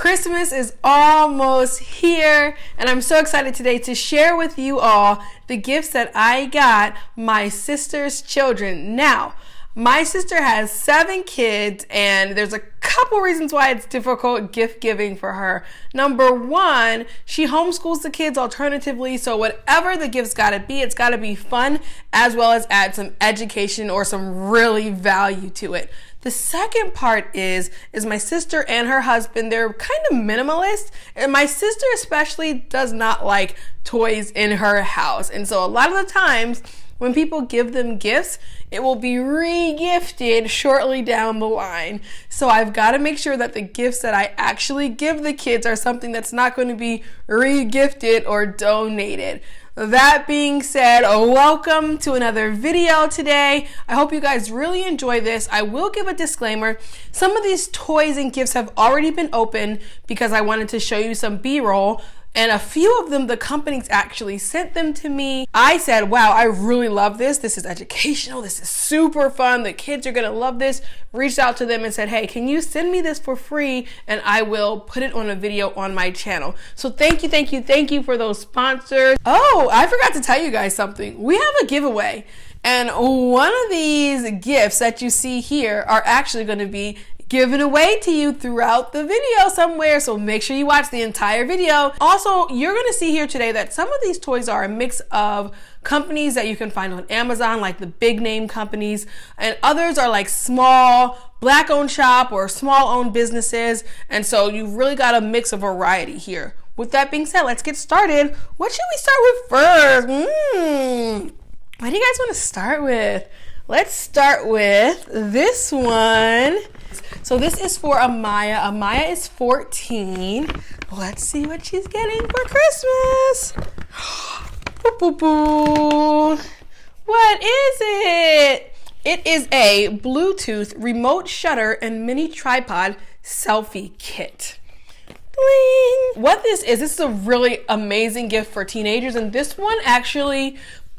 Christmas is almost here, and I'm so excited today to share with you all the gifts that I got my sister's children. Now, my sister has 7 kids, and there's a couple reasons why it's difficult gift giving for her. Number 1, she homeschools the kids alternatively, so whatever the gift's gotta be, it's gotta be fun as well as add some education or some really value to it. The second part is my sister and her husband, they're kind of minimalist, and my sister especially does not like toys in her house. And so a lot of the times when people give them gifts, it will be re-gifted shortly down the line. So I've got to make sure that the gifts that I actually give the kids are something that's not going to be re-gifted or donated. That being said, welcome to another video today. I hope you guys really enjoy this. I will give a disclaimer. Some of these toys and gifts have already been opened because I wanted to show you some B-roll. And a few of them, the companies actually sent them to me. I said, wow, I really love this. This is educational. This is super fun. The kids are going to love this. Reached out to them and said, hey, can you send me this for free? And I will put it on a video on my channel. So thank you for those sponsors. Oh, I forgot to tell you guys something. We have a giveaway. And one of these gifts that you see here are actually going to be given away to you throughout the video somewhere, so make sure you watch the entire video. Also, you're going to see here today that some of these toys are a mix of companies that you can find on Amazon, like the big name companies, and others are like small black owned shop or small owned businesses, and so you've really got a mix of variety here. With that being said, let's get started. What should we start with first? What do you guys want to start with? Let's start with this one. So this is for Amaya. Amaya is 14. Let's see what she's getting for Christmas. Boo, boo, boo. What is it? It is a Bluetooth remote shutter and mini tripod selfie kit. Bling. What this is a really amazing gift for teenagers, and this one actually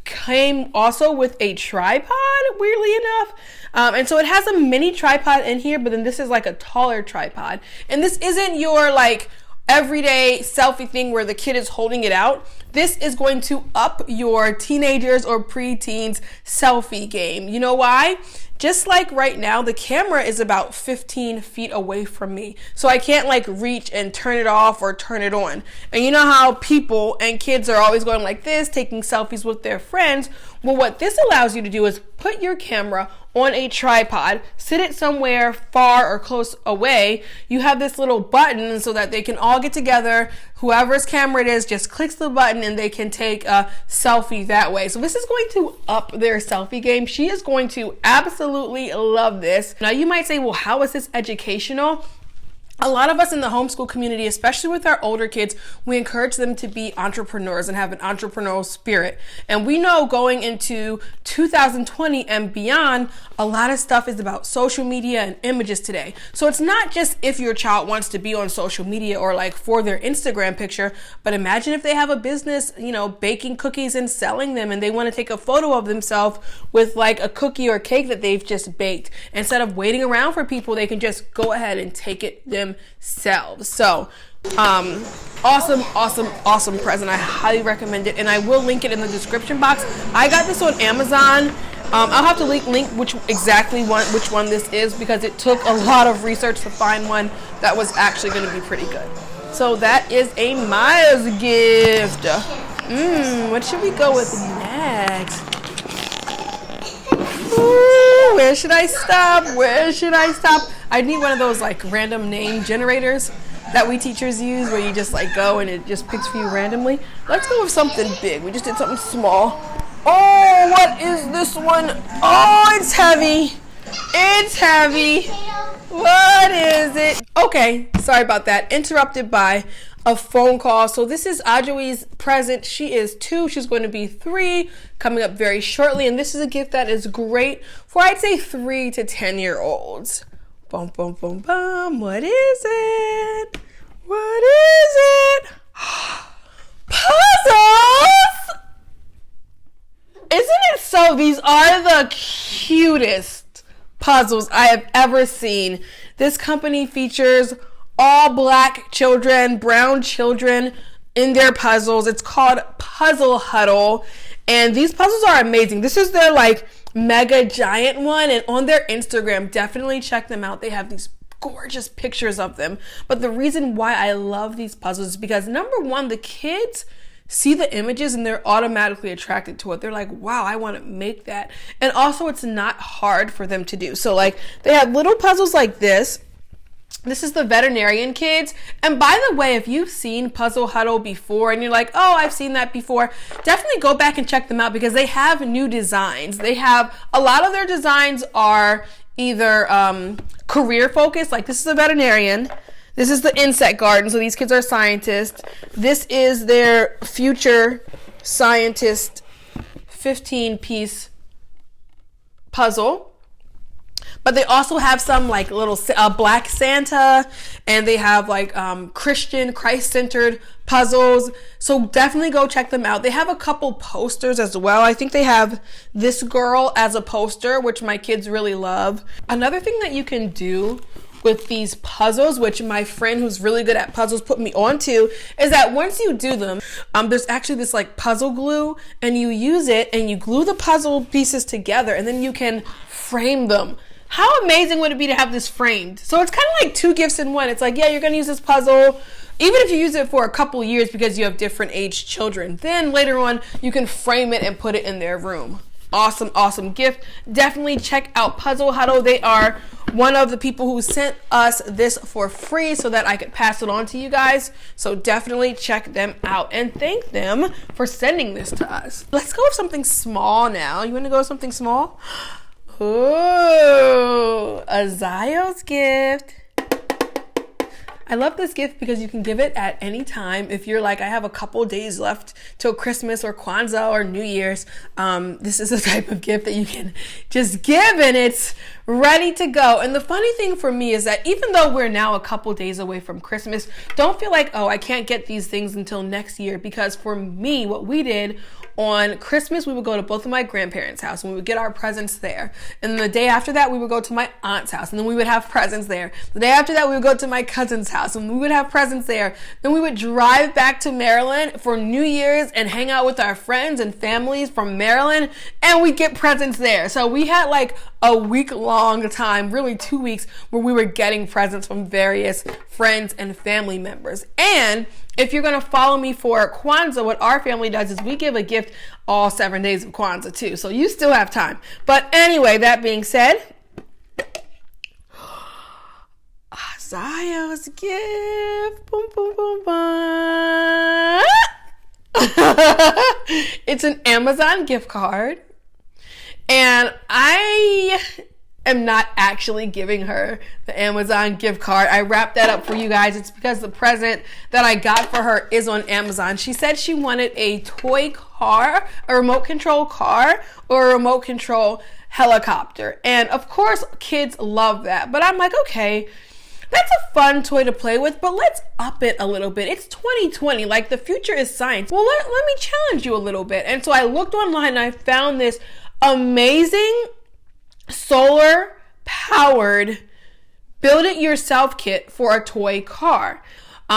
came also with a tripod, weirdly enough. And so it has a mini tripod in here, but then this is like a taller tripod. And this isn't your like everyday selfie thing where the kid is holding it out. This is going to up your teenagers or preteens selfie game. You know why? Just like right now, the camera is about 15 feet away from me. So I can't like reach and turn it off or turn it on. And you know how people and kids are always going like this, taking selfies with their friends. Well, what this allows you to do is put your camera on a tripod, sit it somewhere far or close away. You have this little button so that they can all get together. Whoever's camera it is just clicks the button and they can take a selfie that way. So this is going to up their selfie game. She is going to absolutely love this. Now you might say, well, how is this educational? A lot of us in the homeschool community, especially with our older kids, we encourage them to be entrepreneurs and have an entrepreneurial spirit. And we know going into 2020 and beyond, a lot of stuff is about social media and images today. So it's not just if your child wants to be on social media or like for their Instagram picture, but imagine if they have a business, you know, baking cookies and selling them, and they want to take a photo of themselves with like a cookie or cake that they've just baked. Instead of waiting around for people, they can just go ahead and take it themselves. So awesome present. I highly recommend it, and I will link it in the description box. I got this on Amazon. I'll have to link which one this is, because it took a lot of research to find one that was actually going to be pretty good. So that is a Maya's gift. What should we go with next? Ooh, where should I stop? I need one of those like random name generators that we teachers use, where you just like go and it just picks for you randomly. Let's go with something big. We just did something small. Oh, what is this one? Oh, it's heavy. It's heavy. What is it? Okay, sorry about that. Interrupted by a phone call. So this is Ajoi's present. She is 2. She's going to be 3 coming up very shortly. And this is a gift that is great for, I'd say, 3 to 10-year-olds. Boom, boom, boom, boom. What is it? What is it? Puzzles! Isn't it so? These are the cutest puzzles I have ever seen. This company features all black children, brown children in their puzzles. It's called Puzzle Huddle. And these puzzles are amazing. This is their like mega giant one. And on their Instagram, definitely check them out. They have these gorgeous pictures of them. But the reason why I love these puzzles is because number one, the kids see the images and they're automatically attracted to it. They're like, wow, I want to make that. And also it's not hard for them to do. So like they have little puzzles like this. This is the veterinarian kids. And by the way, if you've seen Puzzle Huddle before and you're like, oh, I've seen that before, definitely go back and check them out because they have new designs. They have, a lot of their designs are either career focused, like this is a veterinarian. This is the insect garden, so these kids are scientists. This is their future scientist 15-piece puzzle. But they also have some like little black Santa, and they have like Christian, Christ-centered puzzles. So definitely go check them out. They have a couple posters as well. I think they have this girl as a poster, which my kids really love. Another thing that you can do with these puzzles, which my friend who's really good at puzzles put me onto, is that once you do them, there's actually this like puzzle glue, and you use it and you glue the puzzle pieces together, and then you can frame them. How amazing would it be to have this framed? So it's kind of like two gifts in one. It's like, yeah, you're going to use this puzzle, even if you use it for a couple years because you have different aged children. Then later on, you can frame it and put it in their room. Awesome, awesome gift. Definitely check out Puzzle Huddle. They are one of the people who sent us this for free so that I could pass it on to you guys. So definitely check them out and thank them for sending this to us. Let's go with something small now. You want to go with something small? Ooh, a Zio's gift. I love this gift because you can give it at any time. If you're like, I have a couple days left till Christmas or Kwanzaa or New Year's, this is the type of gift that you can just give and it's ready to go. And the funny thing for me is that even though we're now a couple days away from Christmas, don't feel like, oh, I can't get these things until next year. Because for me, what we did on Christmas, we would go to both of my grandparents' house and we would get our presents there. And the day after that, we would go to my aunt's house and then we would have presents there. The day after that, we would go to my cousin's house and we would have presents there. Then we would drive back to Maryland for New Year's and hang out with our friends and families from Maryland, and we'd get presents there. So we had like a week-long time, really 2 weeks, where we were getting presents from various friends and family members. And if you're going to follow me for Kwanzaa, what our family does is we give a gift all 7 days of Kwanzaa too. So you still have time. But anyway, that being said, Zio's gift. Boom, boom, boom, boom. It's an Amazon gift card. And I am not actually giving her the Amazon gift card. I wrapped that up for you guys. It's because the present that I got for her is on Amazon. She said she wanted a toy car, a remote control car, or a remote control helicopter. And of course, kids love that. But I'm like, okay, that's a fun toy to play with, but let's up it a little bit. It's 2020, like the future is science. Well, let me challenge you a little bit. And so I looked online and I found this amazing solar powered build it yourself kit for a toy car.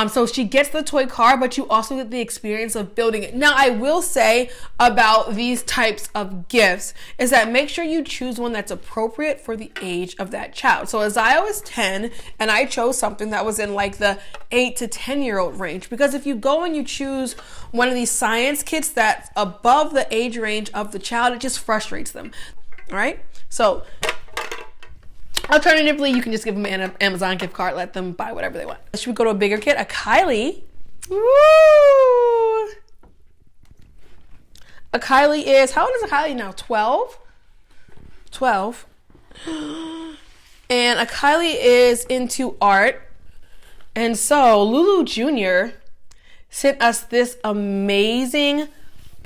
So she gets the toy car, but you also get the experience of building it. Now, I will say about these types of gifts is that make sure you choose one that's appropriate for the age of that child. So Azio is 10, and I chose something that was in like the 8 to 10-year-old range, because if you go and you choose one of these science kits that's above the age range of the child, it just frustrates them. All right? So alternatively, you can just give them an Amazon gift card, let them buy whatever they want. Should we go to a bigger kit? A Kylie. Woo! A Kylie is, how old is a Kylie now? 12? 12. And a Kylie is into art. And so Lulu Jr. sent us this amazing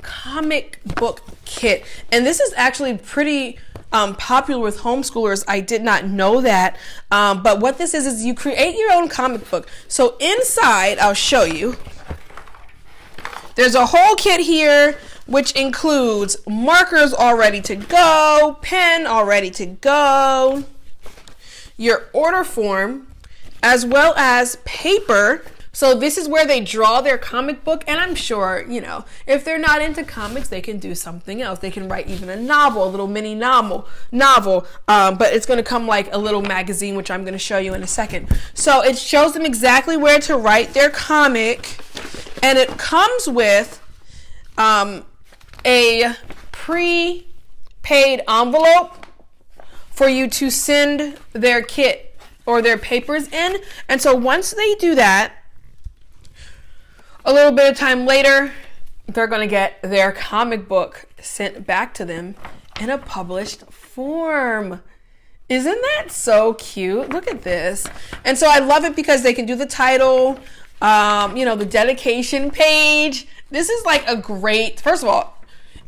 comic book kit. And this is actually pretty popular with homeschoolers. I did not know that. But what this is you create your own comic book. So inside, I'll show you. There's a whole kit here, which includes markers all ready to go, pen all ready to go, your order form, as well as paper. So this is where they draw their comic book, and I'm sure, you know, if they're not into comics, they can do something else. They can write even a novel, a little mini novel, but it's going to come like a little magazine, which I'm going to show you in a second. So it shows them exactly where to write their comic, and it comes with a prepaid envelope for you to send their kit or their papers in. And so once they do that, a little bit of time later, they're going to get their comic book sent back to them in a published form. Isn't that so cute? Look at this. And so I love it because they can do the title, you know, the dedication page. This is like a great, first of all,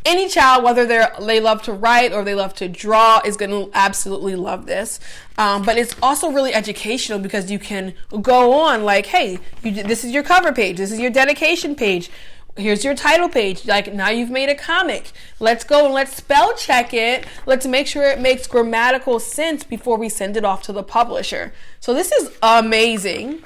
any child, whether they love to write or they love to draw, is going to absolutely love this. But it's also really educational because you can go on like, hey, this is your cover page. This is your dedication page. Here's your title page. Like, now you've made a comic. Let's go and let's spell check it. Let's make sure it makes grammatical sense before we send it off to the publisher. So this is amazing.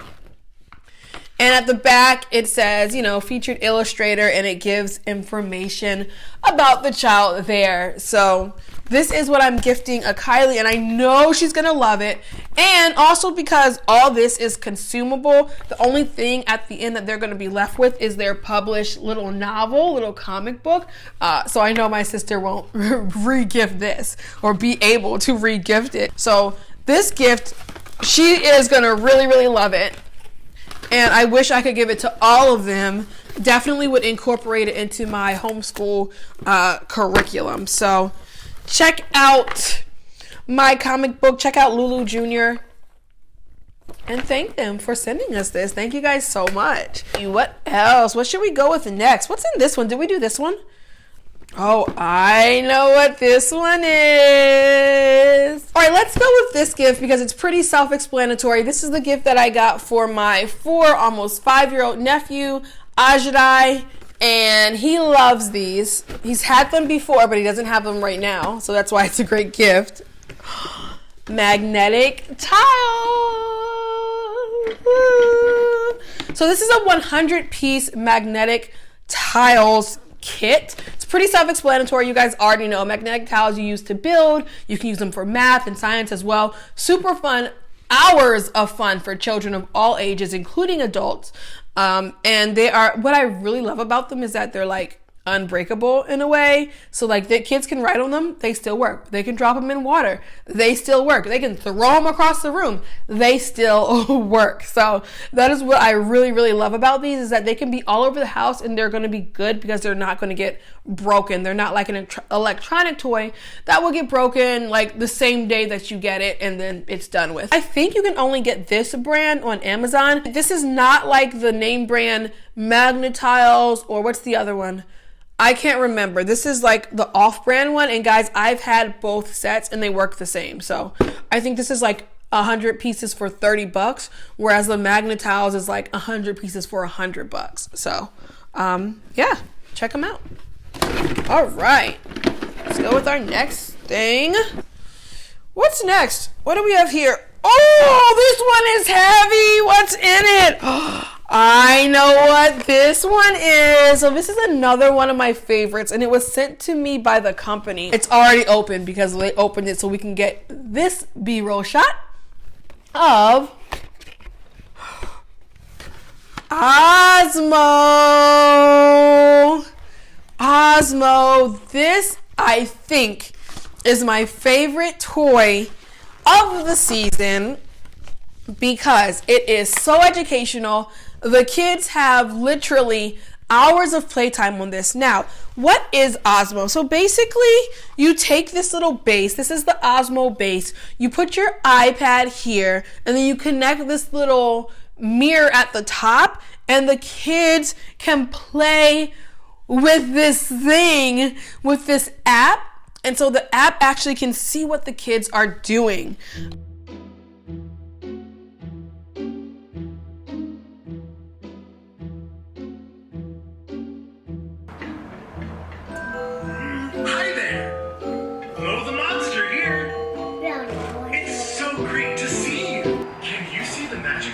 And at the back, it says, you know, featured illustrator, and it gives information about the child there. So this is what I'm gifting a Kylie, and I know she's going to love it. And also because all this is consumable, the only thing at the end that they're going to be left with is their published little novel, little comic book. So I know my sister won't re-gift this or be able to re-gift it. So this gift, she is going to really, really love it. And I wish I could give it to all of them. Definitely would incorporate it into my homeschool curriculum. So check out my comic book. Check out Lulu Jr. And thank them for sending us this. Thank you guys so much. What else? What should we go with next? What's in this one? Did we do this one? Oh, I know what this one is. All right, let's go with this gift because it's pretty self-explanatory. This is the gift that I got for my 4, almost 5-year-old nephew, Ajay, and he loves these. He's had them before, but he doesn't have them right now, so that's why it's a great gift. Magnetic tiles. So this is a 100-piece magnetic tiles kit. It's pretty self-explanatory. You guys already know magnetic tiles you use to build. You can use them for math and science as well. Super fun. Hours of fun for children of all ages, including adults. And they are, what I really love about them is that they're like unbreakable in a way. So like the kids can write on them, they still work. They can drop them in water, they still work. They can throw them across the room, they still work. So that is what I really, really love about these, is that they can be all over the house and they're going to be good because they're not going to get broken. They're not like an electronic toy that will get broken like the same day that you get it and then it's done with. I think you can only get this brand on Amazon. This is not like the name brand Magnetiles, or what's the other one? I can't remember. This is like the off-brand one, and guys, I've had both sets and they work the same. So I think this is like 100 pieces for $30, whereas the Magnetiles is like 100 pieces for $100. So yeah, check them out. All right, let's go with our next thing. What's next? What do we have here? Oh, this one is heavy. What's in it? I know what this one is. So this is another one of my favorites, and it was sent to me by the company. It's already open because they opened it so we can get this B-roll shot of Osmo. This, I think, is my favorite toy of the season because it is so educational. The kids have literally hours of playtime on this. Now, what is Osmo? So basically, you take this little base. This is the Osmo base. You put your iPad here, and then you connect this little mirror at the top, and the kids can play with this thing, with this app. And so the app actually can see what the kids are doing. Hi there! Hello, the monster here! It's so great to see you! Can you see the magic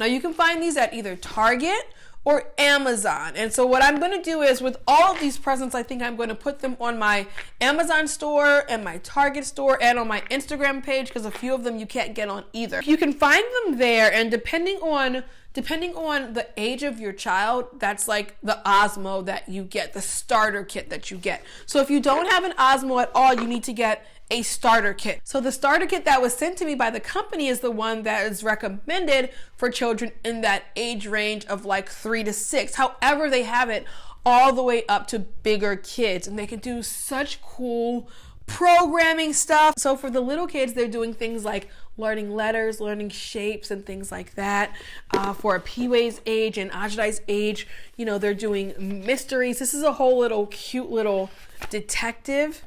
you can find these at either Target or Amazon. And so what I'm going to do is, with all of these presents, I think I'm going to put them on my Amazon store and my Target store and on my Instagram page, because a few of them you can't get on either. You can find them there, and depending on the age of your child, that's like the Osmo that you get, the starter kit that you get. So if you don't have an Osmo at all, you need to get a starter kit. So the starter kit that was sent to me by the company is the one that is recommended for children in that age range of like 3 to 6. However, they have it all the way up to bigger kids, and they can do such cool programming stuff. So for the little kids, they're doing things like learning letters, learning shapes, and things like that. For a Piway's age and Ajay's age, they're doing mysteries. This is a whole little cute little detective.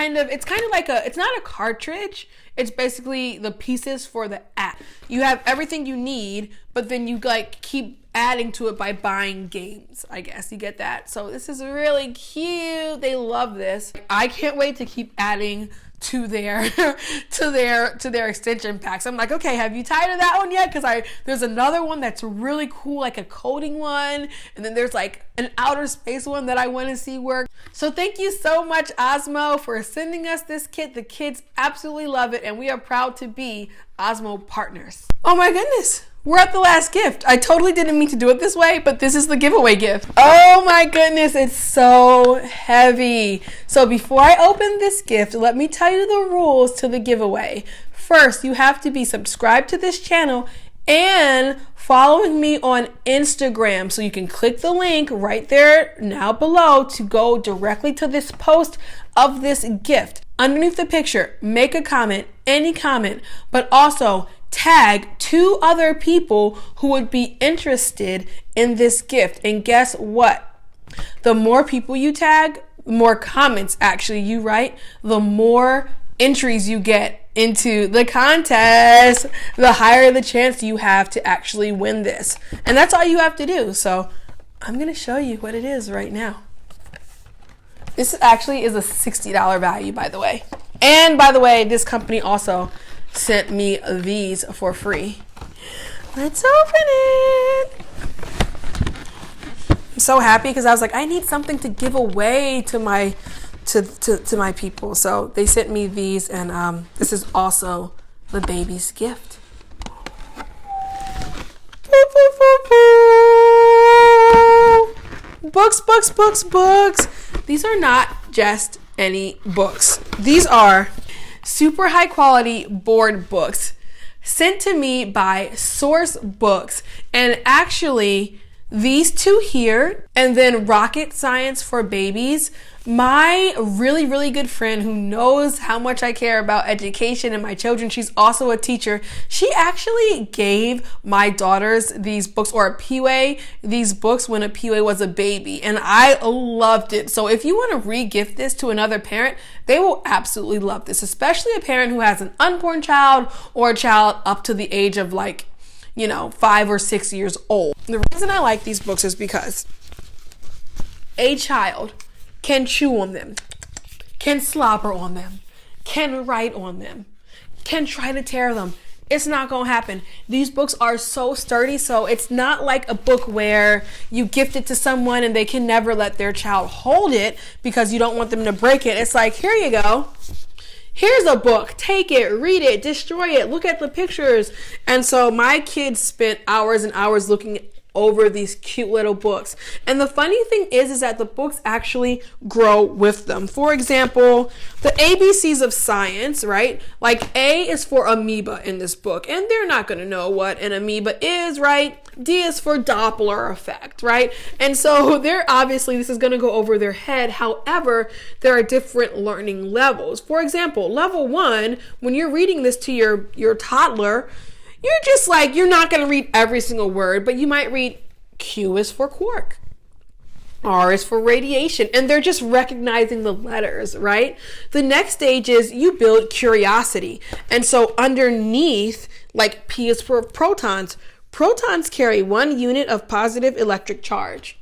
It's kind of like it's not a cartridge. It's basically the pieces for the app. You have everything you need, but then you like keep adding to it by buying games, I guess. You get that? So this is really cute. They love this. I can't wait to keep adding to their extension packs. I'm like, okay, have you tired of that one yet? Because there's another one that's really cool, like a coding one, and then there's like an outer space one that I want to see work. So thank you so much, Osmo, for sending us this kit. The kids absolutely love it, and we are proud to be Osmo partners. Oh my goodness, we're at the last gift. I totally didn't mean to do it this way, but this is the giveaway gift. Oh my goodness, it's so heavy. So before I open this gift, let me tell you the rules to the giveaway. First, you have to be subscribed to this channel and following me on Instagram. So you can click the link right there now below to go directly to this post of this gift. Underneath the picture, make a comment, any comment, but also tag 2 other people who would be interested in this gift. And guess what? The more people you tag, the more comments actually you write, the more entries you get into the contest, the higher the chance you have to actually win this. And that's all you have to do. So I'm going to show you what it is right now. This actually is a $60 value, by the way. And by the way, this company also sent me these for free. Let's open it. I'm so happy because I was like, I need something to give away to my my people. So they sent me these, and this is also the baby's gift. Books, books, books, books. These are not just any books. These are super high quality board books sent to me by Source Books. And actually, these 2 here, and then Rocket Science for Babies, my really, really good friend who knows how much I care about education and my children, she's also a teacher, she actually gave my daughters these books, or a Piway, these books when a Piway was a baby, and I loved it. So if you want to re-gift this to another parent, they will absolutely love this, especially a parent who has an unborn child or a child up to the age of 5 or 6 years old. The reason I like these books is because a child can chew on them, can slobber on them, can write on them, can try to tear them. It's not gonna happen. These books are so sturdy, so it's not like a book where you gift it to someone and they can never let their child hold it because you don't want them to break it. It's like, here you go. Here's a book. Take it, read it, destroy it, look at the pictures. And so my kids spent hours and hours looking over these cute little books. And the funny thing is that the books actually grow with them. For example, the ABCs of science, right? Like A is for amoeba in this book, and they're not going to know what an amoeba is, right? D is for Doppler effect, right? And so this is going to go over their head. However, there are different learning levels. For example, level 1, when you're reading this to your toddler, you're not going to read every single word, but you might read Q is for quark, R is for radiation, and they're just recognizing the letters, right? The next stage is you build curiosity. And so underneath, like P is for protons. Protons carry 1 unit of positive electric charge.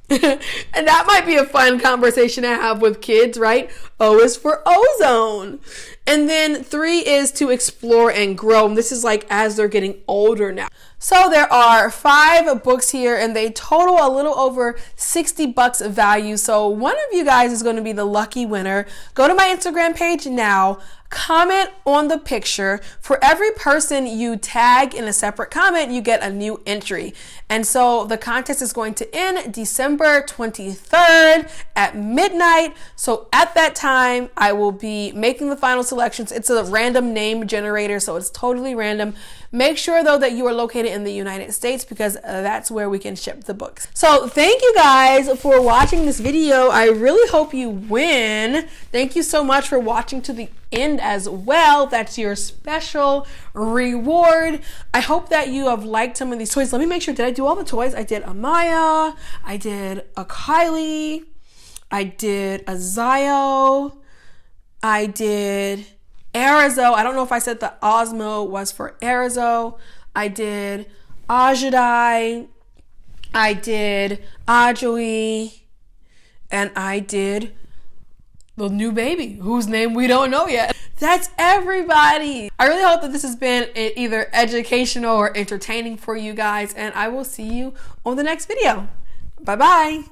And that might be a fun conversation to have with kids, right? O is for ozone. And then 3 is to explore and grow. And this is like as they're getting older now. So there are 5 books here and they total a little over $60 of value. So one of you guys is going to be the lucky winner. Go to my Instagram page now. Comment on the picture. For every person you tag in a separate comment, you get a new entry. And so the contest is going to end December 23rd at midnight. So at that time, I will be making the final selections. It's a random name generator, so it's totally random. Make sure though that you are located in the United States because that's where we can ship the books. So thank you guys for watching this video. I really hope you win. Thank you so much for watching to the end as well. That's your special reward. I hope that you have liked some of these toys. Let me make sure, did I do all the toys? I did a Maya, I did a Kylie, I did a Zio, I did Arizo. I don't know if I said the Osmo was for Arizo. I did Ajudai, I did Ajui, and I did the new baby whose name we don't know yet. That's everybody. I really hope that this has been either educational or entertaining for you guys, and I will see you on the next video. Bye bye.